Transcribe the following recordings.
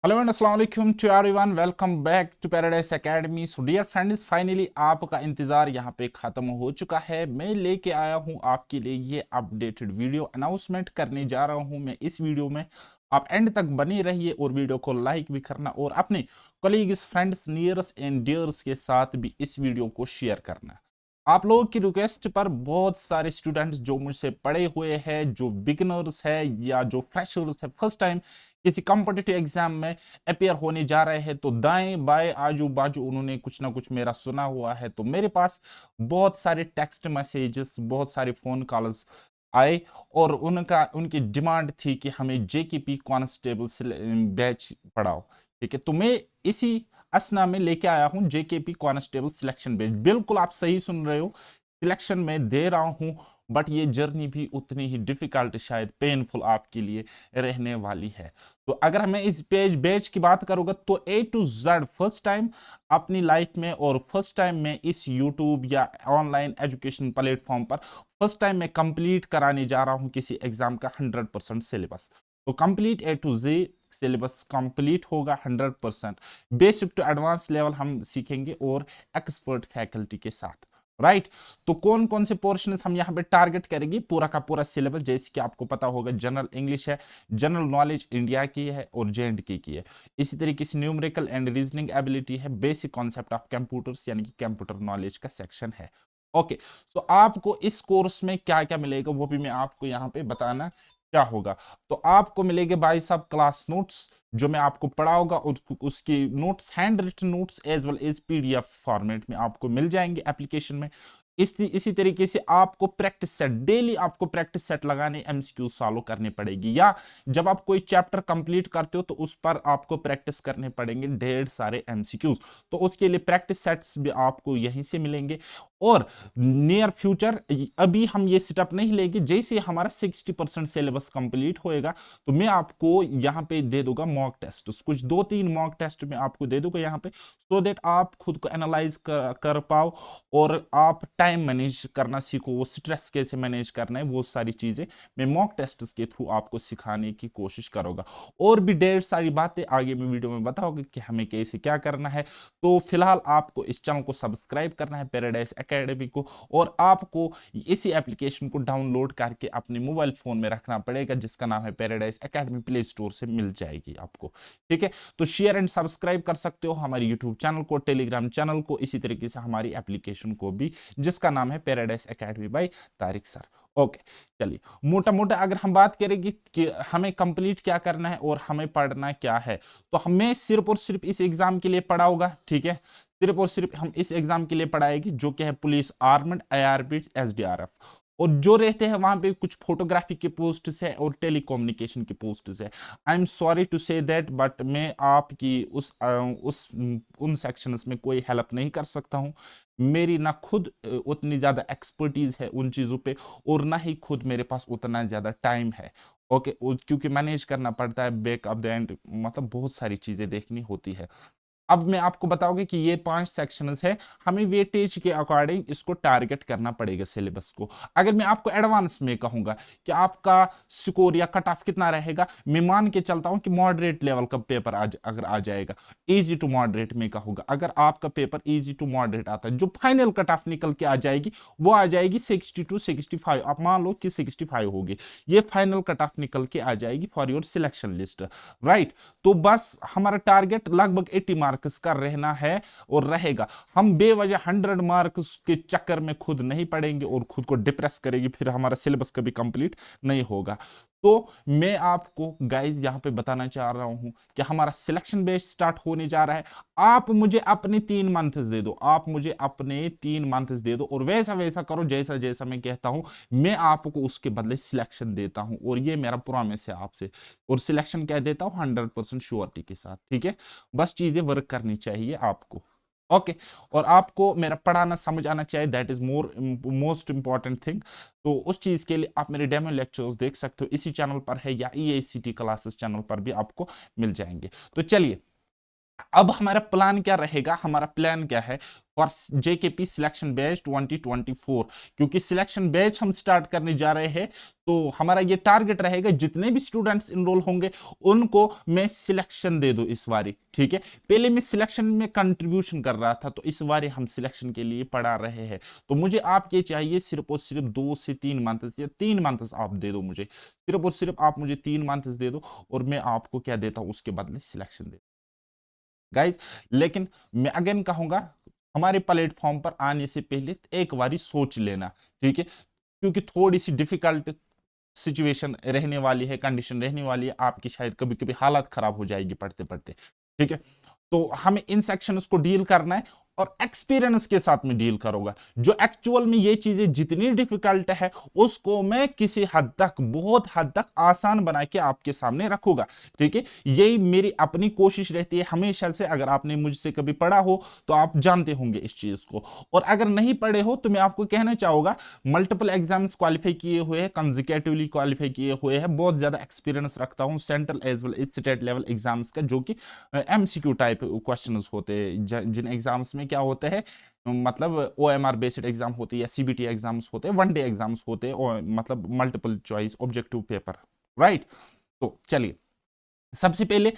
Hello and अस्सलाम वालेकुम to everyone, welcome back to Paradise Academy. So dear friends, finally आपका इंतजार यहाँ पे खत्म हो चुका है। मैं लेके आया हूँ आपके लिए ये अपडेटेड वीडियो, अनाउंसमेंट करने जा रहा हूँ मैं इस वीडियो में। आप एंड तक बने रहिए और वीडियो को लाइक भी करना और अपने colleagues, friends, nears and dears के साथ भी इस वीडियो को शेयर करना। आप लोगों की रिक्वेस्ट पर बहुत सारे स्टूडेंट्स जो मुझसे पढ़े हुए हैं, जो बिगिनर्स है या जो फ्रेशर्स है, फर्स्ट टाइम किसी कॉम्पिटिटिव एग्जाम में अपेयर होने जा रहे हैं, तो दाएं बाएं आजू बाजू उन्होंने कुछ ना कुछ मेरा सुना हुआ है। तो मेरे पास बहुत सारे टेक्स्ट मैसेजेस, बहुत सारे फोन कॉल्स आए और उनकी डिमांड थी कि हमें जेकेपी कांस्टेबल बैच पढ़ाओ। ठीक है, तो मैं इसी असना में लेके आया हूं जेकेपी कांस्टेबल सिलेक्शन बैच। बिल्कुल आप सही सुन रहे हो, सिलेक्शन में दे रहा हूं, बट ये जर्नी भी उतनी ही डिफिकल्ट, शायद पेनफुल आपके लिए रहने वाली है। तो अगर मैं इस बैच की बात करूंगा तो ए टू जेड फर्स्ट टाइम अपनी लाइफ में और फर्स्ट टाइम मैं इस यूट्यूब या ऑनलाइन एजुकेशन प्लेटफॉर्म पर फर्स्ट टाइम मैं कंप्लीट कराने जा रहा हूं किसी एग्जाम का 100% सिलेबस। तो complete A to Z syllabus complete होगा 100%। बेसिक टू एडवांस लेवल हम सीखेंगे और एक्सपर्ट फैकल्टी के साथ। राइट, तो कौन कौन से पोर्शन हम यहाँ पे टारगेट करेंगे? पूरा का पूरा सिलेबस, जैसे कि आपको पता होगा जनरल इंग्लिश है, जनरल नॉलेज इंडिया की है और जेएंडके की है। इसी तरीके से न्यूमेरिकल एंड रीजनिंग एबिलिटी है, बेसिक कॉन्सेप्ट ऑफ कंप्यूटर्स यानी कि कंप्यूटर नॉलेज का सेक्शन है। ओके, सो आपको इस कोर्स में क्या क्या मिलेगा वो भी मैं आपको यहाँ पे बताना क्या होगा। तो आपको मिलेंगे भाई साहब क्लास नोट्स, जो मैं आपको पढ़ाऊंगा, उसकी notes, handwritten notes as well as PDF format में आपको मिल जाएंगे एप्लीकेशन में। इसी तरीके से आपको प्रैक्टिस सेट, डेली आपको प्रैक्टिस सेट लगाने, एमसीक्यू सॉल्व करनी पड़ेगी, या जब आप कोई चैप्टर कंप्लीट करते हो तो उस पर आपको प्रैक्टिस करने पड़ेंगे ढेर सारे एमसीक्यूज। तो उसके लिए प्रैक्टिस सेट्स भी आपको यहीं से मिलेंगे। और नियर फ्यूचर अभी हम ये सेटअप नहीं लेंगे, जैसे हमारा 60% सिलेबस कंप्लीट होएगा तो मैं आपको यहाँ पे दे दूंगा मॉक टेस्ट, कुछ 2-3 मॉक टेस्ट में आपको दे दूंगा यहाँ पे, सो दैट आप खुद को एनालाइज कर पाओ और आप टाइम मैनेज करना सीखो, वो स्ट्रेस कैसे मैनेज करना है, वो सारी चीजें मैं मॉक टेस्ट के थ्रू आपको सिखाने की कोशिश करूंगा। और भी ढेर सारी बातें आगे मैं वीडियो में बताऊंगा कि हमें कैसे क्या करना है। तो फिलहाल आपको इस चैनल को सब्सक्राइब करना है, पैराडाइज एकेडमी को, और आपको इसी एप्लीकेशन को डाउनलोड करके अपने मोबाइल फोन में रखना पड़ेगा, जिसका नाम है पैराडाइज एकेडमी। प्ले स्टोर से मिल जाएगी आपको। ठीक है, तो शेयर एंड सब्सक्राइब कर सकते हो हमारे यूट्यूब चैनल को, टेलीग्राम चैनल को, इसी तरीके से हमारी एप्लीकेशन को भी, जिसका नाम है Paradise Academy by Tariq sir. Okay, चलिए मोटा मोटा अगर हम बात करेंगे कि हमें कंप्लीट क्या करना है और हमें पढ़ना क्या है, तो हमें सिर्फ और सिर्फ इस एग्जाम के लिए पढ़ाऊंगा। ठीक है, सिर्फ और सिर्फ हम इस एग्जाम के लिए पढ़ाएगी, जो कि है पुलिस, आर्मड, आईआरबी, एसडीआरएफ। और जो रहते हैं वहां पे कुछ फोटोग्राफी के पोस्ट्स है और टेलीकम्युनिकेशन के पोस्ट्स है। I am sorry to say that, but मैं आपकी उन सेक्शंस में कोई हेल्प नहीं कर सकता हूं। मेरी ना खुद उतनी ज्यादा एक्सपर्टीज है उन चीजों पे, और ना ही खुद मेरे पास उतना ज्यादा टाइम है। ओके, क्योंकि मैनेज करना पड़ता है, बैक ऑफ द एंड मतलब बहुत सारी चीजें देखनी होती है। अब मैं आपको बताऊंगी कि ये 5 सेक्शंस है, हमें वेटेज के अकॉर्डिंग इसको टारगेट करना पड़ेगा सिलेबस को। अगर मैं आपको एडवांस में कहूंगा कि आपका स्कोर या कट ऑफ कितना रहेगा, मैं मान के चलता हूं कि मॉडरेट लेवल का पेपर अगर आ जाएगा, इजी टू मॉडरेट में कहूंगा, अगर आपका पेपर इजी टू मॉडरेट आता है, जो फाइनल कट ऑफ निकल के आ जाएगी वो आ जाएगी 60 टू 65। आप मान लो कि 65 होगी, ये फाइनल कट ऑफ निकल के आ जाएगी for your selection list. Right, तो बस हमारा टारगेट लगभग 80 मार्क्स का रहना है और रहेगा। हम बेवजह 100 मार्क्स के चक्कर में खुद नहीं पढ़ेंगे और खुद को डिप्रेस करेंगे, फिर हमारा सिलेबस कभी कंप्लीट नहीं होगा। तो मैं आपको गाइज यहां पे बताना चाह रहा हूं कि हमारा सिलेक्शन बेस स्टार्ट होने जा रहा है। आप मुझे अपने 3 मंथ्स दे दो, आप मुझे अपने 3 मंथ्स दे दो, और वैसा वैसा करो जैसा जैसा मैं कहता हूं, मैं आपको उसके बदले सिलेक्शन देता हूं, और ये मेरा प्रॉमिस है आपसे। और सिलेक्शन क्या देता हूं? 100% श्योरिटी के साथ। ठीक है, बस चीजें वर्क करनी चाहिए आपको। ओके, और आपको मेरा पढ़ाना समझ आना चाहिए, that is most important thing. तो उस चीज के लिए आप मेरे डेमो लेक्चर्स देख सकते हो, इसी चैनल पर है, या ईआईसीटी क्लासेस चैनल पर भी आपको मिल जाएंगे। तो चलिए, अब हमारा प्लान क्या रहेगा? हमारा प्लान क्या है? फॉर जेकेपी सिलेक्शन बैच 2024, क्योंकि सिलेक्शन बैच हम स्टार्ट करने जा रहे हैं, तो हमारा ये टारगेट रहेगा जितने भी स्टूडेंट्स इनरोल होंगे उनको मैं सिलेक्शन दे दूं इस बारी, ठीक है। पहले मैं सिलेक्शन में कंट्रीब्यूशन कर रहा था, तो इस बारी हम सिलेक्शन के लिए पढ़ा रहे हैं। तो मुझे आपके चाहिए सिर्फ और सिर्फ 2 से 3 मंथ्स, या 3 मंथ्स आप दे दो मुझे, सिर्फ और सिर्फ आप मुझे 3 मंथ्स दे दो, और मैं आपको क्या देता हूं उसके बदले सिलेक्शन दे गाइज। लेकिन मैं अगेन कहूंगा, हमारे प्लेटफॉर्म पर आने से पहले एक बारी सोच लेना, ठीक है, क्योंकि थोड़ी सी डिफिकल्ट सिचुएशन रहने वाली है, कंडीशन रहने वाली है आपकी, शायद कभी कभी हालत खराब हो जाएगी पढ़ते पढ़ते, ठीक है। तो हमें इन सेक्शंस को डील करना है, और एक्सपीरियंस के साथ में डील करूंगा। जो एक्चुअल में ये चीजें जितनी डिफिकल्ट है उसको मैं किसी हद तक, बहुत हद तक आसान बना के आपके सामने रखूंगा, ठीक है। यही मेरी अपनी कोशिश रहती है हमेशा से। अगर आपने मुझसे कभी पढ़ा हो तो आप जानते होंगे इस चीज को, और अगर नहीं पढ़े हो तो मैं आपको कहना चाहूंगा, मल्टीपल एग्जाम्स क्वालिफाई किए हुए हैं, कंसेक्यूटिवली क्वालिफाई किए हुए हैं, बहुत ज्यादा एक्सपीरियंस रखता हूं central as well state level exams का, जो कि एमसीक्यू टाइप क्वेश्चंस होते हैं, जिन एग्जाम्स में क्या होता है, मतलब ओएमआर बेस्ड एग्जाम होते हैं, या सीबीटी एग्जाम्स होते हैं, वन डे एग्जाम्स होते हैं, और मतलब multiple choice objective paper, right. तो चलिए, सबसे पहले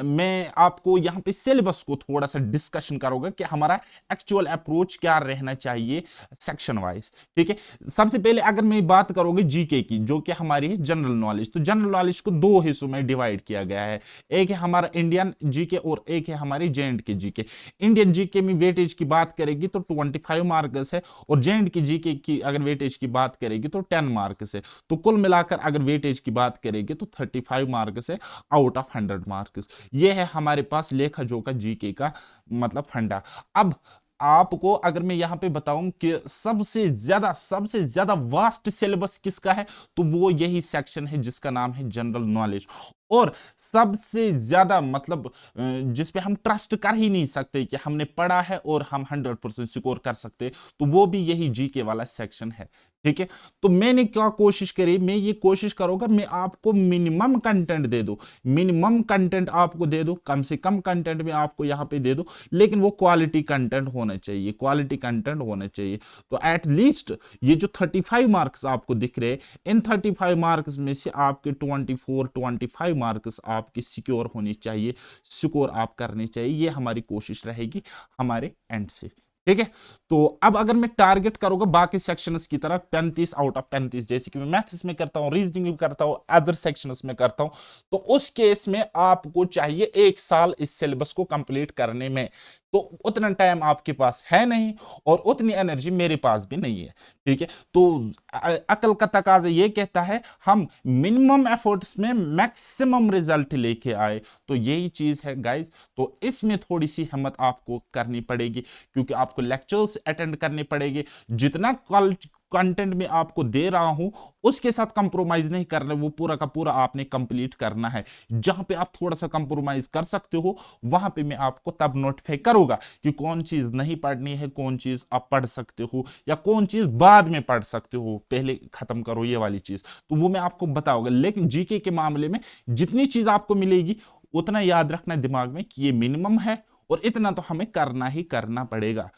मैं आपको यहां पे सिलेबस को थोड़ा सा डिस्कशन करूंगा कि हमारा एक्चुअल अप्रोच क्या रहना चाहिए सेक्शन वाइज, ठीक है। सबसे पहले अगर मैं बात करोगे जीके की, जो कि हमारी है जनरल नॉलेज, तो जनरल नॉलेज को 2 हिस्सों में डिवाइड किया गया है। एक है हमारा इंडियन जीके, और एक है हमारी जेएंड के जीके। इंडियन जीके में वेटेज की बात करेगी तो 25 मार्क्स है, और जेएंड की जीके की अगर वेटेज की बात करेगी तो 10 मार्क्स है। तो कुल मिलाकर अगर वेटेज की बात करेगी तो 35 मार्क्स है आउट ऑफ 100 मार्क्स। ये है हमारे पास लेखा जोखा जीके का मतलब फंडा। अब आपको अगर मैं यहां पे बताऊं कि सबसे ज्यादा वास्ट सिलेबस किसका है, तो वो यही सेक्शन है जिसका नाम है जनरल नॉलेज। और सबसे ज्यादा मतलब जिस पे हम ट्रस्ट कर ही नहीं सकते कि हमने पढ़ा है और हम 100% स्कोर कर सकते, तो वो भी यही जीके वाला सेक्शन है, ठीक है। तो मैंने क्या कोशिश करी, मैं ये कोशिश करूंगा मैं आपको मिनिमम कंटेंट दे दूं, मिनिमम कंटेंट आपको दे दूं, कम से कम कंटेंट में आपको यहां पे दे दूं, लेकिन वो क्वालिटी कंटेंट होना चाहिए, क्वालिटी कंटेंट होना चाहिए। तो एट लीस्ट ये जो 35 मार्क्स आपको दिख रहे हैं, इन 35 मार्क्स में से आपके 25 मार्क्स आपकी सिक्योर होनी चाहिए, सिक्योर आप करने चाहिए। ये हमारी कोशिश रहेगी हमारे एंड से, ठीक है। तो अब अगर मैं टारगेट करूंगा बाकी सेक्शंस की तरह 35 आउट ऑफ 35, जैसे कि मैं मैथ्स में करता हूं, रीजनिंग में करता हूं, अदर सेक्शंस में करता हूं, तो उस केस में आपको चाहिए 1 साल इस सिलेबस को कंप्लीट करने में। तो उतना टाइम आपके पास है नहीं, और उतनी एनर्जी मेरे पास भी नहीं है, ठीक है। तो अकल का तकाजा ये कहता है हम मिनिमम एफर्ट्स में मैक्सिमम रिजल्ट लेके आए, तो यही चीज है गाइस। तो इसमें थोड़ी सी हिम्मत आपको करनी पड़ेगी, क्योंकि आपको लेक्चर्स अटेंड करने पड़ेंगे। जितना कंटेंट में आपको दे रहा हूं उसके साथ कंप्रोमाइज नहीं करना, वो पूरा का पूरा आपने कंप्लीट करना है। जहां पे आप थोड़ा सा कंप्रोमाइज कर सकते हो, वहां पे मैं आपको तब नोटिफाई करूंगा कि कौन चीज नहीं पढ़नी है, कौन चीज आप पढ़ सकते हो, या कौन चीज बाद में पढ़ सकते हो, पहले खत्म करो ये वाली चीज, तो वो मैं आपको बताऊंगा। लेकिन जीके के मामले में जितनी चीज आपको मिलेगी उतना याद रखना दिमाग में कि ये मिनिमम है, और इतना तो हमें करना ही करना पड़ेगा।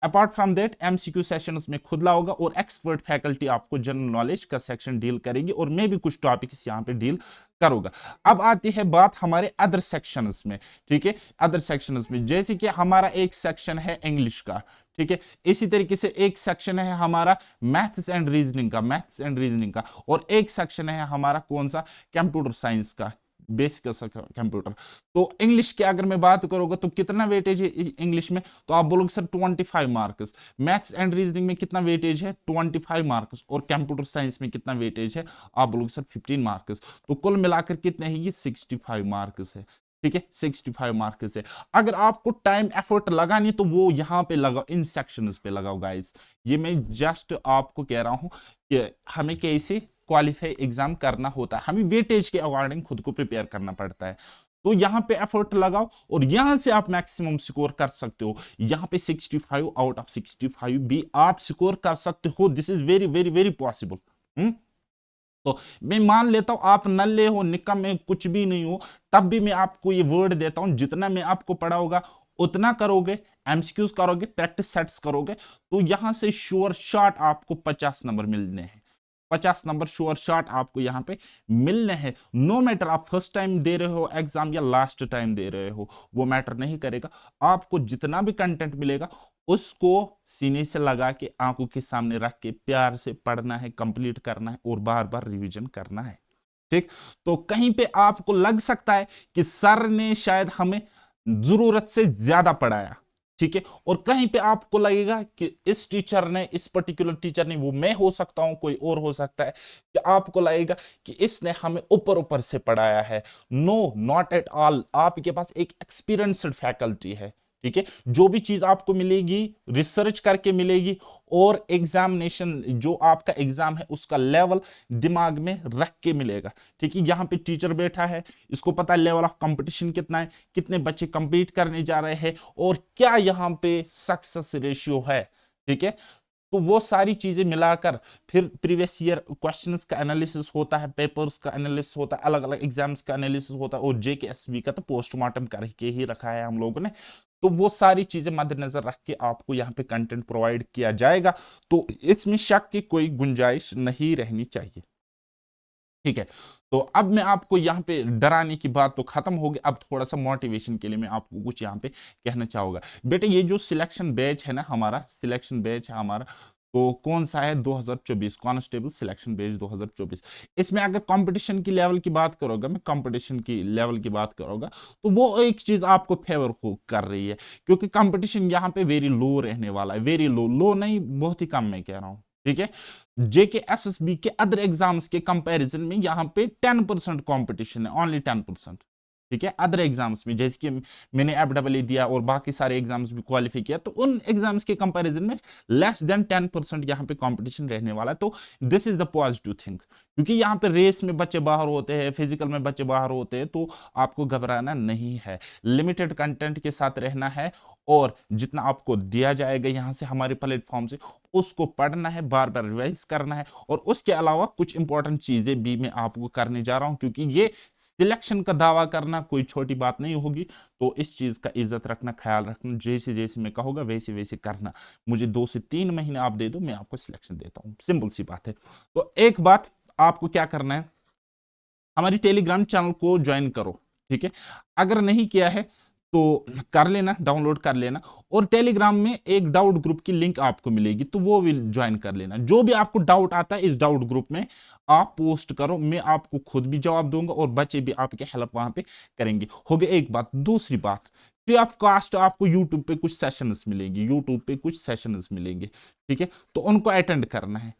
Apart from that MCQ sessions में खुद लाओगा, और एक्सपर्ट फैकल्टी आपको जनरल नॉलेज का सेक्शन डील करेगी, और मैं भी कुछ टॉपिक्स यहां पे डील करूंगा। अब आती है बात हमारे अदर सेक्शंस में, ठीक है। अदर सेक्शंस में जैसे कि हमारा एक सेक्शन है इंग्लिश का, ठीक है। इसी तरीके से एक सेक्शन है हमारा मैथ्स एंड रीजनिंग का, मैथ्स एंड रीजनिंग का, और एक सेक्शन है हमारा कौन सा, कंप्यूटर साइंस का, बेसिक कंप्यूटर। तो इंग्लिश की अगर मैं बात करूंगा तो कितना वेटेज है इंग्लिश में, तो आप बोलोगे sir 25 marks. Maths and reasoning में कितना वेटेज है, 25 मार्क्स। और कंप्यूटर साइंस में कितना वेटेज है, आप बोलोगे सर 15 मार्क्स। तो कुल मिलाकर कितने हैं, ये 65 मार्क्स है, ठीक है। 65 मार्क्स है। अगर आपको टाइम एफर्ट लगानी तो वो यहां पे लगाओ, इन सेक्शंस पे लगाओ गाइस। ये मैं जस्ट आपको कह रहा हूं कि हमें कैसे क्वालिफाई एग्जाम करना होता है, हमें वेटेज के अकॉर्डिंग खुद को प्रिपेयर करना पड़ता है। तो यहां पे एफर्ट लगाओ, और यहां से आप मैक्सिमम स्कोर कर सकते हो। यहां पे 65 आउट ऑफ 65 भी आप स्कोर कर सकते हो। This is very very very possible. तो मैं मान लेता हूं आप नल्ले हो, निकम्मे, कुछ भी नहीं हो, तब भी मैं आपको ये वर्ड देता हूं, जितना मैं आपको पढ़ाऊंगा उतना करोगे एमसीक्यूज करोगे, प्रैक्टिस सेट्स करोगे, तो यहां से श्योर शॉट आपको 50 नंबर मिलने हैं। 50 नंबर श्योर शॉट आपको यहां पे मिलने हैं। नो मैटर आप फर्स्ट टाइम दे रहे हो एग्जाम या लास्ट टाइम दे रहे हो, वो मैटर नहीं करेगा। आपको जितना भी कंटेंट मिलेगा उसको सीने से लगा के आंखों के सामने रख के प्यार से पढ़ना है, कंप्लीट करना है और बार बार रिवीजन करना है। ठीक, तो कहीं पे आपको लग सकता है कि सर ने शायद हमें जरूरत से ज्यादा पढ़ाया, ठीक है, और कहीं पे आपको लगेगा कि इस टीचर ने, इस पर्टिकुलर टीचर ने, वो मैं हो सकता हूं, कोई और हो सकता है, कि आपको लगेगा कि इसने हमें ऊपर ऊपर से पढ़ाया है। No, not at all. आपके पास एक एक्सपीरियंस्ड फैकल्टी है, ठीक है। जो भी चीज आपको मिलेगी रिसर्च करके मिलेगी, और एग्जामिनेशन जो आपका एग्जाम है उसका लेवल दिमाग में रख के मिलेगा, ठीक है। यहां पे टीचर बैठा है, इसको पता है लेवल ऑफ कंपटीशन कितना है, कितने बच्चे कंपीट करने जा रहे हैं, और क्या यहां पे सक्सेस रेशियो है, ठीक है। तो वो सारी चीजें मिलाकर फिर प्रीवियस ईयर क्वेश्चंस का एनालिसिस होता है, पेपर्स का एनालिसिस होता है, अलग अलग एग्जाम्स का एनालिसिस होता है, और जेकेएसबी का तो पोस्टमार्टम करके ही रखा है हम लोगों ने। तो वो सारी चीजें मद्देनजर रख के आपको यहाँ पे कंटेंट प्रोवाइड किया जाएगा, तो इसमें शक की कोई गुंजाइश नहीं रहनी चाहिए, ठीक है। तो अब मैं आपको यहाँ पे डराने की बात तो खत्म हो गई, अब थोड़ा सा मोटिवेशन के लिए मैं आपको कुछ यहाँ पे कहना चाहूंगा। बेटे ये जो सिलेक्शन बैच है ना, हमारा सिलेक्शन बैच है हमारा, तो कौन सा है, 2024 कांस्टेबल सिलेक्शन बैच 2024। इसमें अगर कंपटीशन की लेवल की बात करोगे, मैं कंपटीशन की लेवल की बात करूंगा, तो वो एक चीज आपको फेवर कर रही है, क्योंकि कंपटीशन यहाँ पे वेरी लो रहने वाला है, वेरी लो, लो नहीं बहुत ही कम मैं कह रहा हूं, ठीक है। जेकेएसएसबी के अदर एग्जाम्स के कंपैरिजन में यहां पे 10% कंपटीशन है, ओनली 10%, ठीक है। अदर एग्जाम्स में जैसे कि मैंने एफडब्ल्यू दिया और बाकी सारे एग्जाम्स भी क्वालिफाई किया, तो उन एग्जाम्स के कंपैरिजन में लेस देन 10% यहां पे कंपटीशन रहने वाला है। तो this is the positive thing, क्योंकि यहां पे रेस में बच्चे बाहर होते हैं, फिजिकल में बच्चे बाहर होते हैं, तो आपको घबराना नहीं है, लिमिटेड कंटेंट के साथ रहना है, और जितना आपको दिया जाएगा यहां से हमारे प्लेटफॉर्म से उसको पढ़ना है, बार बार रिवाइज करना है, और उसके अलावा कुछ इंपॉर्टेंट चीजें भी मैं आपको करने जा रहा हूं, क्योंकि ये सिलेक्शन का दावा करना कोई छोटी बात नहीं होगी। तो इस चीज का इज्जत रखना, ख्याल रखना, जैसे जैसे मैं कहूंगा वैसे वैसे करना। मुझे 2 से 3 महीने आप दे दो, मैं आपको सिलेक्शन देता हूं, सिंपल सी बात है। तो एक बात आपको क्या करना है, हमारी टेलीग्राम चैनल को ज्वाइन करो, ठीक है। अगर नहीं किया है तो कर लेना, डाउनलोड कर लेना, और टेलीग्राम में एक डाउट ग्रुप की लिंक आपको मिलेगी, तो वो भी ज्वाइन कर लेना। जो भी आपको डाउट आता है इस डाउट ग्रुप में आप पोस्ट करो, मैं आपको खुद भी जवाब दूंगा और बच्चे भी आपके हेल्प वहां पे करेंगे। हो गया एक बात। दूसरी बात, फ्री ऑफ कॉस्ट आपको यूट्यूब पे कुछ सेशंस मिलेंगे, यूट्यूब पे कुछ सेशंस मिलेंगे, ठीक है। तो उनको अटेंड करना है,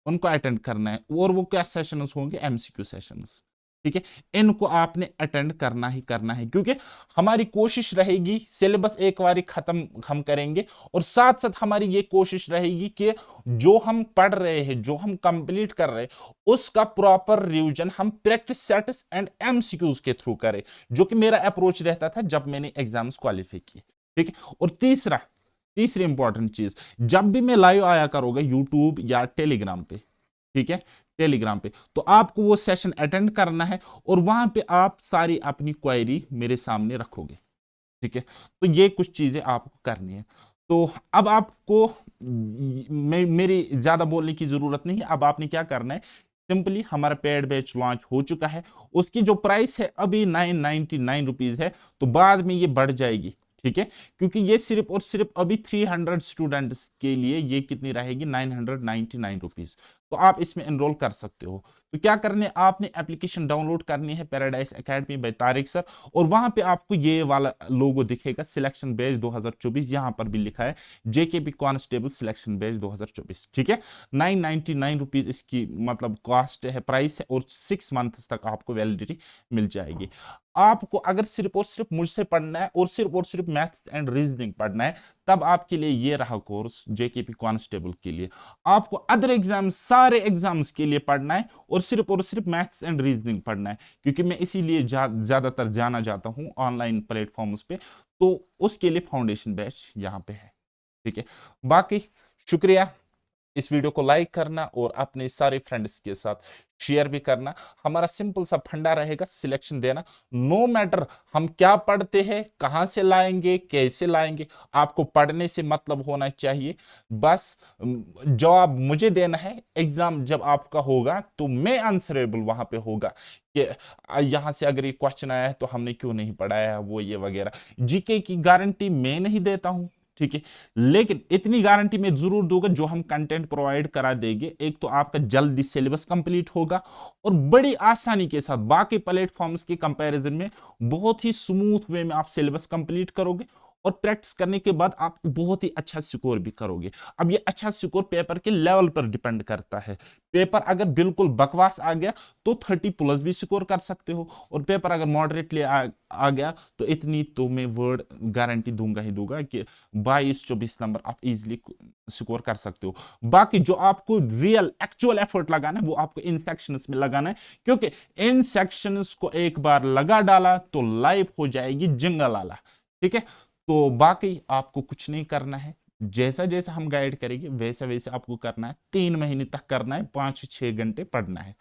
उनको अटेंड करना है, और वो क्या सेशंस होंगे, एमसीक्यू सेशंस, ठीक है। इनको आपने अटेंड करना ही करना है, क्योंकि हमारी कोशिश रहेगी सिलेबस एक बार खत्म हम करेंगे, और साथ साथ हमारी ये कोशिश रहेगी कि जो हम पढ़ रहे हैं, जो हम कंप्लीट कर रहे हैं, उसका प्रॉपर रिवीजन हम प्रैक्टिस सेट्स एंड एमसीक्यूज के थ्रू करें, जो कि मेरा अप्रोच रहता था जब मैंने एग्जाम्स क्वालिफाई किए, ठीक है। और तीसरी इंपॉर्टेंट चीज, जब भी मैं लाइव आया करूंगा यूट्यूब या टेलीग्राम पे, ठीक है, टेलीग्राम पे, तो आपको वो सेशन अटेंड करना है, और वहां पे आप सारी अपनी क्वेरी मेरे सामने रखोगे, ठीक है। तो ये कुछ चीजें आपको करनी है। तो अब आपको मेरी ज्यादा बोलने की जरूरत नहीं है। अब आपने क्या करना है, सिंपली हमारा पेड बैच लॉन्च हो चुका है, उसकी जो प्राइस है अभी 999 रुपीज है, तो बाद में ये बढ़ जाएगी, ठीक है, क्योंकि ये सिर्फ और सिर्फ अभी 300 स्टूडेंट्स के लिए ये कितनी रहेगी, 999 रुपीज। तो आप इसमें एनरोल कर सकते हो। तो क्या करने, आपने एप्लीकेशन डाउनलोड करनी है Paradise Academy by Tariq sir, और वहां पे आपको ये वाला लोगो दिखेगा, सिलेक्शन बैच 2024, यहां पर भी लिखा है जेकेपी कांस्टेबल सिलेक्शन बैच 2024, ठीक है। 999 रुपीज इसकी मतलब कॉस्ट है, प्राइस है, और 6 मंथ्स तक आपको वैलिडिटी मिल जाएगी। आपको अगर सिर्फ और सिर्फ मुझसे पढ़ना है और सिर्फ मैथ्स एंड रीजनिंग पढ़ना है, तब आपके लिए ये रहा कोर्स जेकेपी कांस्टेबल के लिए। आपको अदर एग्जाम, सारे एग्जाम्स के लिए पढ़ना है और सिर्फ मैथ्स एंड रीजनिंग पढ़ना है, क्योंकि मैं इसीलिए ज्यादातर जाना जाता हूं ऑनलाइन प्लेटफॉर्म्स पे, तो उसके लिए फाउंडेशन बैच यहां पे है, ठीक है। बाकी शुक्रिया, इस वीडियो को लाइक करना और अपने सारे फ्रेंड्स के साथ शेयर भी करना। हमारा सिंपल सा फंडा रहेगा सिलेक्शन देना। नो मैटर हम क्या पढ़ते हैं, कहां से लाएंगे, कैसे लाएंगे, आपको पढ़ने से मतलब होना चाहिए। बस जवाब मुझे देना है। एग्जाम जब आपका होगा तो मैं आंसरेबल वहां पे होगा कि यहां से अगर ये क्वेश्चन आया है तो हमने क्यों नहीं पढ़ाया, वो ये वगैरह। जीके की गारंटी मैं नहीं देता हूं, ठीक है, लेकिन इतनी गारंटी मैं जरूर दूंगा जो हम कंटेंट प्रोवाइड करा देंगे। एक तो आपका जल्दी सिलेबस कंप्लीट होगा और बड़ी आसानी के साथ बाकी प्लेटफॉर्म्स के कंपैरिजन में बहुत ही स्मूथ वे में आप सिलेबस कंप्लीट करोगे और प्रैक्टिस करने के बाद आप बहुत ही अच्छा स्कोर भी करोगे। अब ये अच्छा स्कोर पेपर के लेवल पर डिपेंड करता है। पेपर अगर बिल्कुल बकवास आ गया तो 30+ भी स्कोर कर सकते हो, और पेपर अगर मॉडरेटली आ गया तो इतनी तो मैं वर्ड गारंटी दूंगा ही दूंगा कि 22-24 नंबर आप इजीली स्कोर कर सकते हो। बाकी जो आपको रियल एक्चुअल एफर्ट लगाना है वो आपको इन सेक्शंस में लगाना है, क्योंकि इन सेक्शंस को एक बार लगा डाला तो लाइफ हो जाएगी जंगल आला। ठीक है, तो बाकी आपको कुछ नहीं करना है, जैसा जैसा हम गाइड करेंगे वैसा वैसा आपको करना है। 3 महीने तक करना है, 5-6 घंटे पढ़ना है।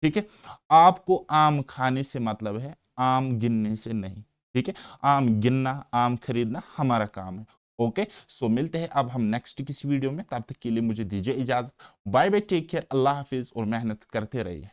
ठीक है, आपको आम खाने से मतलब है, आम गिनने से नहीं। ठीक है, आम गिनना, आम खरीदना हमारा काम है। ओके, सो मिलते हैं अब हम नेक्स्ट किसी वीडियो में। तब तक के लिए मुझे दीजिए इजाजत। बाय बाय, टेक केयर, अल्लाह हाफिज, और मेहनत करते रहिए।